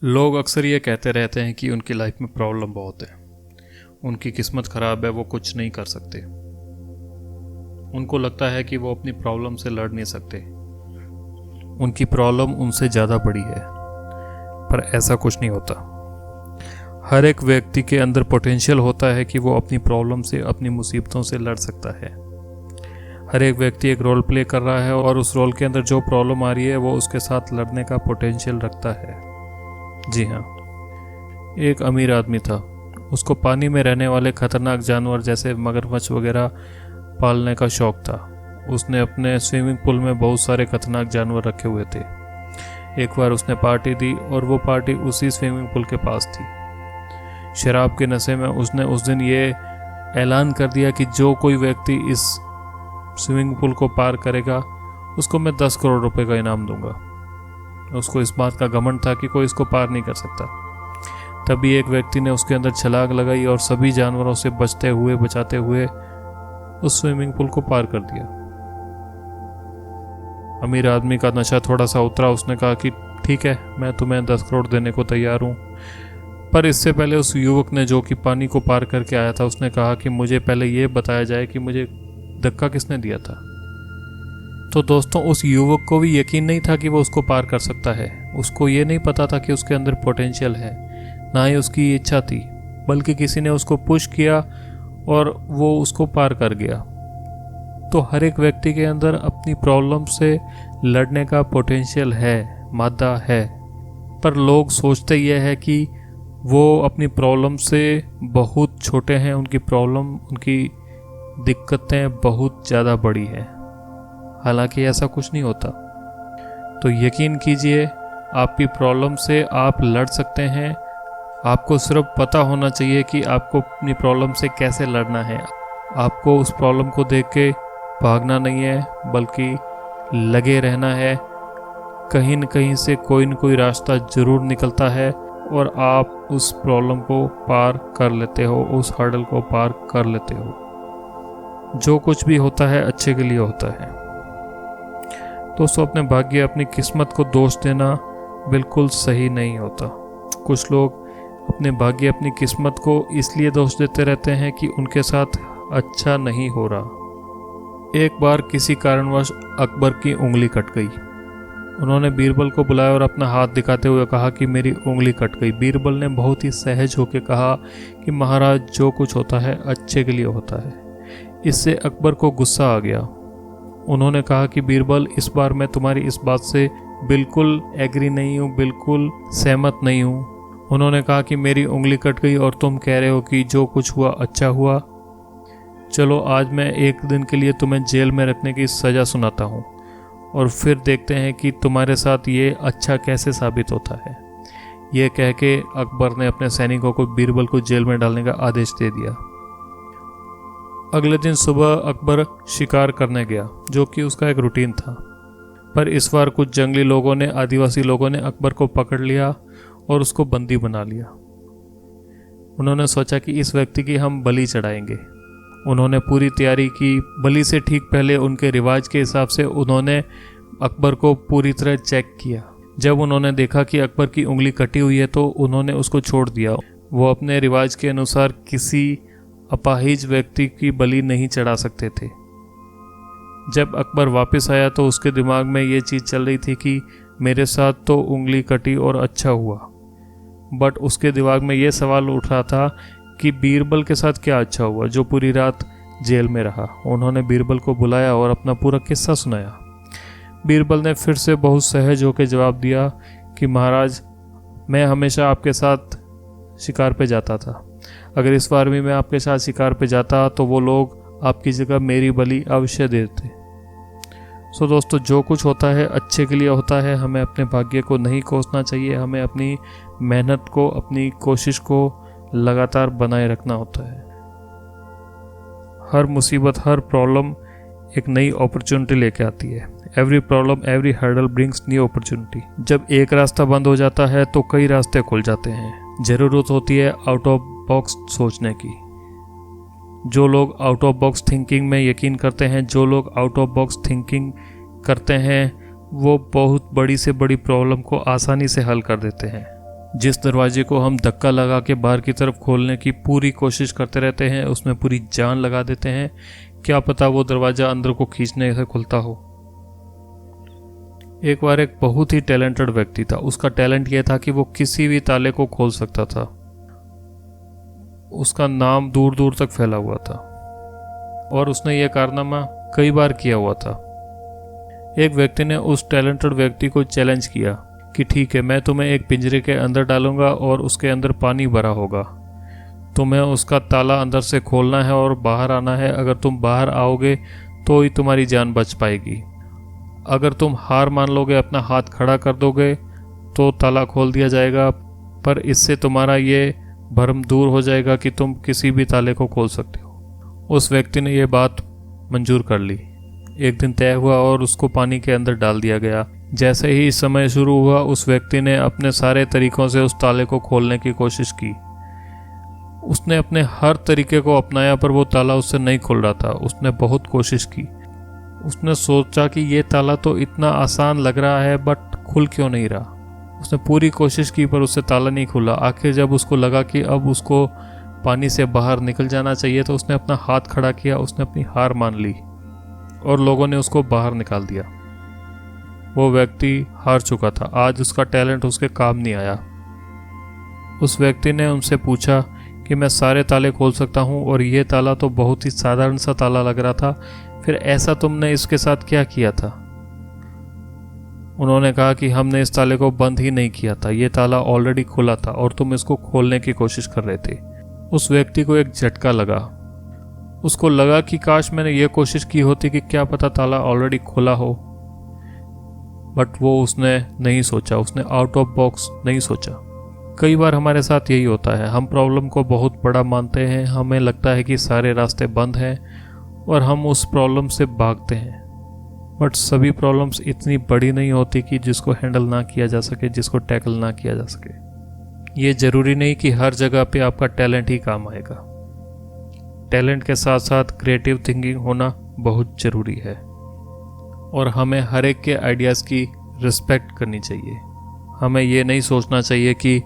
लोग अक्सर ये कहते रहते हैं कि उनकी लाइफ में प्रॉब्लम बहुत है, उनकी किस्मत ख़राब है, वो कुछ नहीं कर सकते। उनको लगता है कि वो अपनी प्रॉब्लम से लड़ नहीं सकते, उनकी प्रॉब्लम उनसे ज़्यादा बड़ी है। पर ऐसा कुछ नहीं होता। हर एक व्यक्ति के अंदर पोटेंशियल होता है कि वो अपनी प्रॉब्लम से, अपनी मुसीबतों से लड़ सकता है। हर एक व्यक्ति एक रोल प्ले कर रहा है और उस रोल के अंदर जो प्रॉब्लम आ रही है वो उसके साथ लड़ने का पोटेंशियल रखता है। जी हाँ, एक अमीर आदमी था। उसको पानी में रहने वाले खतरनाक जानवर जैसे मगरमच्छ वगैरह पालने का शौक था। उसने अपने स्विमिंग पूल में बहुत सारे खतरनाक जानवर रखे हुए थे। एक बार उसने पार्टी दी और वो पार्टी उसी स्विमिंग पूल के पास थी। शराब के नशे में उसने उस दिन ये ऐलान कर दिया कि जो कोई व्यक्ति इस स्विमिंग पूल को पार करेगा उसको मैं 10 करोड़ रुपए का इनाम दूंगा। उसको इस बात का घमंड था कि कोई इसको पार नहीं कर सकता। तभी एक व्यक्ति ने उसके अंदर छलांग लगाई और सभी जानवरों से बचाते हुए उस स्विमिंग पूल को पार कर दिया। अमीर आदमी का नशा थोड़ा सा उतरा। उसने कहा कि ठीक है, मैं तुम्हें 10 करोड़ देने को तैयार हूँ। पर इससे पहले उस युवक ने, जो कि पानी को पार करके आया था, उसने कहा कि मुझे पहले ये बताया जाए कि मुझे धक्का किसने दिया था। तो दोस्तों, उस युवक को भी यकीन नहीं था कि वो उसको पार कर सकता है। उसको ये नहीं पता था कि उसके अंदर पोटेंशियल है, ना ही उसकी इच्छा थी, बल्कि किसी ने उसको पुश किया और वो उसको पार कर गया। तो हर एक व्यक्ति के अंदर अपनी प्रॉब्लम से लड़ने का पोटेंशियल है, मादा है। पर लोग सोचते यह है कि वो अपनी प्रॉब्लम से बहुत छोटे हैं, उनकी प्रॉब्लम, उनकी दिक्कतें बहुत ज़्यादा बड़ी हैं। हालांकि ऐसा कुछ नहीं होता। तो यकीन कीजिए, आपकी प्रॉब्लम से आप लड़ सकते हैं। आपको सिर्फ पता होना चाहिए कि आपको अपनी प्रॉब्लम से कैसे लड़ना है। आपको उस प्रॉब्लम को देख के भागना नहीं है, बल्कि लगे रहना है। कहीं न कहीं से कोई न कोई रास्ता ज़रूर निकलता है और आप उस प्रॉब्लम को पार कर लेते हो, उस हर्डल को पार कर लेते हो। जो कुछ भी होता है अच्छे के लिए होता है। दोस्तों, अपने भाग्य, अपनी किस्मत को दोष देना बिल्कुल सही नहीं होता। कुछ लोग अपने भाग्य, अपनी किस्मत को इसलिए दोष देते रहते हैं कि उनके साथ अच्छा नहीं हो रहा। एक बार किसी कारणवश अकबर की उंगली कट गई। उन्होंने बीरबल को बुलाया और अपना हाथ दिखाते हुए कहा कि मेरी उंगली कट गई। बीरबल ने बहुत ही सहज होकर कहा कि महाराज, जो कुछ होता है अच्छे के लिए होता है। इससे अकबर को गुस्सा आ गया। उन्होंने कहा कि बीरबल, इस बार मैं तुम्हारी इस बात से बिल्कुल एग्री नहीं हूँ, बिल्कुल सहमत नहीं हूँ। उन्होंने कहा कि मेरी उंगली कट गई और तुम कह रहे हो कि जो कुछ हुआ अच्छा हुआ। चलो, आज मैं एक दिन के लिए तुम्हें जेल में रखने की सज़ा सुनाता हूँ और फिर देखते हैं कि तुम्हारे साथ ये अच्छा कैसे साबित होता है। ये कह के अकबर ने अपने सैनिकों को बीरबल को जेल में डालने का आदेश दे दिया। अगले दिन सुबह अकबर शिकार करने गया, जो कि उसका एक रूटीन था। पर इस बार कुछ जंगली लोगों ने, आदिवासी लोगों ने अकबर को पकड़ लिया और उसको बंदी बना लिया। उन्होंने सोचा कि इस व्यक्ति की हम बलि चढ़ाएंगे। उन्होंने पूरी तैयारी की। बलि से ठीक पहले उनके रिवाज के हिसाब से उन्होंने अकबर को पूरी तरह चेक किया। जब उन्होंने देखा कि अकबर की उंगली कटी हुई है तो उन्होंने उसको छोड़ दिया। वो अपने रिवाज के अनुसार किसी अपाहिज व्यक्ति की बलि नहीं चढ़ा सकते थे। जब अकबर वापस आया तो उसके दिमाग में ये चीज़ चल रही थी कि मेरे साथ तो उंगली कटी और अच्छा हुआ, बट उसके दिमाग में ये सवाल उठ रहा था कि बीरबल के साथ क्या अच्छा हुआ जो पूरी रात जेल में रहा। उन्होंने बीरबल को बुलाया और अपना पूरा किस्सा सुनाया। बीरबल ने फिर से बहुत सहज होकर जवाब दिया कि महाराज, मैं हमेशा आपके साथ शिकार पे जाता था। अगर इस बार भी मैं आपके साथ शिकार पे जाता तो वो लोग आपकी जगह मेरी बलि अवश्य देते। सो दोस्तों, जो कुछ होता है अच्छे के लिए होता है। हमें अपने भाग्य को नहीं कोसना चाहिए। हमें अपनी मेहनत को, अपनी कोशिश को लगातार बनाए रखना होता है। हर मुसीबत, हर प्रॉब्लम एक नई अपॉर्चुनिटी लेके आती है। Every problem, every hurdle brings new opportunity. जब एक रास्ता बंद हो जाता है तो कई रास्ते खुल जाते हैं। ज़रूरत होती है आउट ऑफ बॉक्स सोचने की। जो लोग आउट ऑफ बॉक्स थिंकिंग में यकीन करते हैं, जो लोग आउट ऑफ बॉक्स थिंकिंग करते हैं, वो बहुत बड़ी से बड़ी प्रॉब्लम को आसानी से हल कर देते हैं। जिस दरवाजे को हम धक्का लगा के बाहर की तरफ खोलने की पूरी कोशिश करते रहते हैं, उसमें पूरी जान लगा देते हैं, क्या पता वो दरवाज़ा अंदर को खींचने से खुलता हो। एक बार एक बहुत ही टैलेंटेड व्यक्ति था। उसका टैलेंट यह था कि वो किसी भी ताले को खोल सकता था। उसका नाम दूर दूर तक फैला हुआ था और उसने यह कारनामा कई बार किया हुआ था। एक व्यक्ति ने उस टैलेंटेड व्यक्ति को चैलेंज किया कि ठीक है, मैं तुम्हें एक पिंजरे के अंदर डालूंगा और उसके अंदर पानी भरा होगा, तुम्हें उसका ताला अंदर से खोलना है और बाहर आना है। अगर तुम बाहर आओगे तो ही तुम्हारी जान बच पाएगी। अगर तुम हार मान लोगे, अपना हाथ खड़ा कर दोगे, तो ताला खोल दिया जाएगा, पर इससे तुम्हारा ये भ्रम दूर हो जाएगा कि तुम किसी भी ताले को खोल सकते हो। उस व्यक्ति ने यह बात मंजूर कर ली। एक दिन तय हुआ और उसको पानी के अंदर डाल दिया गया। जैसे ही समय शुरू हुआ, उस व्यक्ति ने अपने सारे तरीकों से उस ताले को खोलने की कोशिश की। उसने अपने हर तरीके को अपनाया, पर वो ताला उससे नहीं खुल रहा था। उसने बहुत कोशिश की। उसने सोचा कि ये ताला तो इतना आसान लग रहा है, बट खुल क्यों नहीं रहा। उसने पूरी कोशिश की पर उससे ताला नहीं खुला। आखिर जब उसको लगा कि अब उसको पानी से बाहर निकल जाना चाहिए, तो उसने अपना हाथ खड़ा किया। उसने अपनी हार मान ली और लोगों ने उसको बाहर निकाल दिया। वो व्यक्ति हार चुका था। आज उसका टैलेंट उसके काम नहीं आया। उस व्यक्ति ने उनसे पूछा कि मैं सारे ताले खोल सकता हूँ और ये ताला तो बहुत ही साधारण सा ताला लग रहा था, फिर ऐसा तुमने इसके साथ क्या किया था। उन्होंने कहा कि हमने इस ताले को बंद ही नहीं किया था, ये ताला ऑलरेडी खुला था और तुम इसको खोलने की कोशिश कर रहे थे। उस व्यक्ति को एक झटका लगा। उसको लगा कि काश मैंने ये कोशिश की होती कि क्या पता ताला ऑलरेडी खुला हो, बट वो उसने नहीं सोचा। उसने आउट ऑफ बॉक्स नहीं सोचा। कई बार हमारे साथ यही होता है। हम प्रॉब्लम को बहुत बड़ा मानते हैं। हमें लगता है कि सारे रास्ते बंद हैं और हम उस प्रॉब्लम से भागते हैं, बट सभी प्रॉब्लम्स इतनी बड़ी नहीं होती कि जिसको हैंडल ना किया जा सके, जिसको टैकल ना किया जा सके। ये ज़रूरी नहीं कि हर जगह पे आपका टैलेंट ही काम आएगा। टैलेंट के साथ साथ क्रिएटिव थिंकिंग होना बहुत ज़रूरी है और हमें हर एक के आइडियाज़ की रिस्पेक्ट करनी चाहिए। हमें ये नहीं सोचना चाहिए कि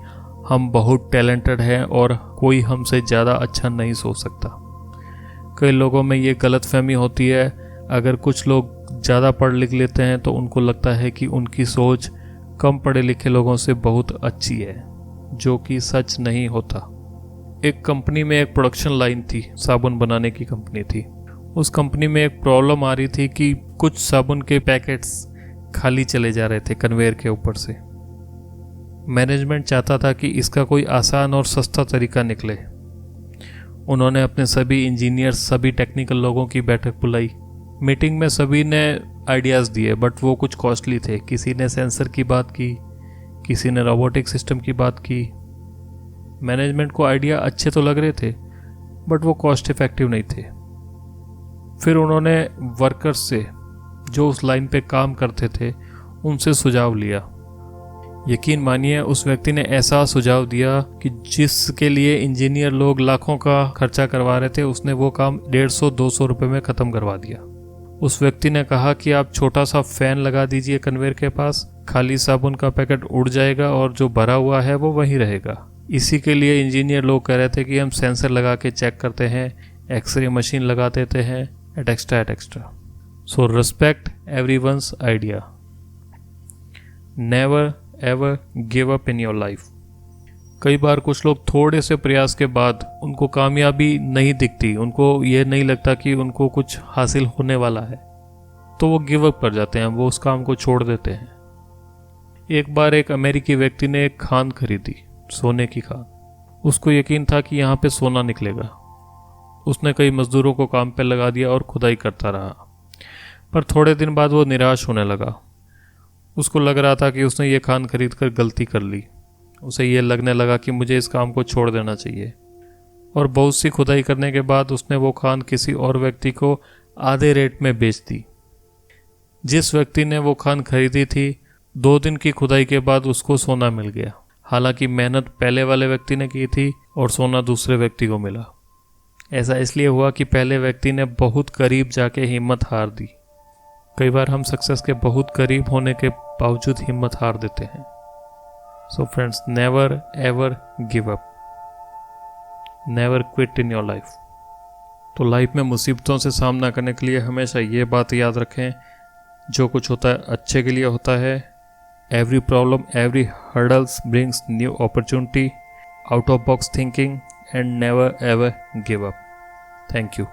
हम बहुत टैलेंटेड हैं और कोई हमसे ज़्यादा अच्छा नहीं सोच सकता। कई लोगों में ये गलतफहमी होती है। अगर कुछ लोग ज़्यादा पढ़ लिख लेते हैं तो उनको लगता है कि उनकी सोच कम पढ़े लिखे लोगों से बहुत अच्छी है, जो कि सच नहीं होता। एक कंपनी में एक प्रोडक्शन लाइन थी, साबुन बनाने की कंपनी थी। उस कंपनी में एक प्रॉब्लम आ रही थी कि कुछ साबुन के पैकेट्स खाली चले जा रहे थे कन्वेयर के ऊपर से। मैनेजमेंट चाहता था कि इसका कोई आसान और सस्ता तरीका निकले। उन्होंने अपने सभी इंजीनियर, सभी टेक्निकल लोगों की बैठक बुलाई। मीटिंग में सभी ने आइडियाज़ दिए, बट वो कुछ कॉस्टली थे। किसी ने सेंसर की बात की, किसी ने रोबोटिक सिस्टम की बात की। मैनेजमेंट को आइडिया अच्छे तो लग रहे थे, बट वो कॉस्ट इफेक्टिव नहीं थे। फिर उन्होंने वर्कर्स से, जो उस लाइन पे काम करते थे, उनसे सुझाव लिया। यकीन मानिए, उस व्यक्ति ने ऐसा सुझाव दिया कि जिसके लिए इंजीनियर लोग लाखों का खर्चा करवा रहे थे, उसने वो काम 150-200 रुपये में ख़त्म करवा दिया। उस व्यक्ति ने कहा कि आप छोटा सा फैन लगा दीजिए कन्वेयर के पास, खाली साबुन का पैकेट उड़ जाएगा और जो भरा हुआ है वो वहीं रहेगा। इसी के लिए इंजीनियर लोग कह रहे थे कि हम सेंसर लगा के चेक करते हैं, एक्सरे मशीन लगा देते हैं, etcetera. So respect everyone's idea. Never ever give up in your life. कई बार कुछ लोग थोड़े से प्रयास के बाद उनको कामयाबी नहीं दिखती, उनको ये नहीं लगता कि उनको कुछ हासिल होने वाला है, तो वो गिव अप कर जाते हैं, वो उस काम को छोड़ देते हैं। एक बार एक अमेरिकी व्यक्ति ने एक खान खरीदी, सोने की खान। उसको यकीन था कि यहाँ पे सोना निकलेगा। उसने कई मजदूरों को काम पे लगा दिया और खुदाई करता रहा, पर थोड़े दिन बाद वो निराश होने लगा। उसको लग रहा था कि उसने ये खान खरीद कर गलती कर ली। उसे ये लगने लगा कि मुझे इस काम को छोड़ देना चाहिए, और बहुत सी खुदाई करने के बाद उसने वो खान किसी और व्यक्ति को आधे रेट में बेच दी। जिस व्यक्ति ने वो खान खरीदी थी, 2 दिन की खुदाई के बाद उसको सोना मिल गया। हालांकि मेहनत पहले वाले व्यक्ति ने की थी और सोना दूसरे व्यक्ति को मिला। ऐसा इसलिए हुआ कि पहले व्यक्ति ने बहुत करीब जाके हिम्मत हार दी। कई बार हम सक्सेस के बहुत करीब होने के बावजूद हिम्मत हार देते हैं। So friends, never ever give up, never quit in your life. तो लाइफ में मुसीबतों से सामना करने के लिए हमेशा ये बात याद रखें, जो कुछ होता है अच्छे के लिए होता है। Every problem, every hurdles brings new opportunity, out of box thinking, and never ever give up. Thank you.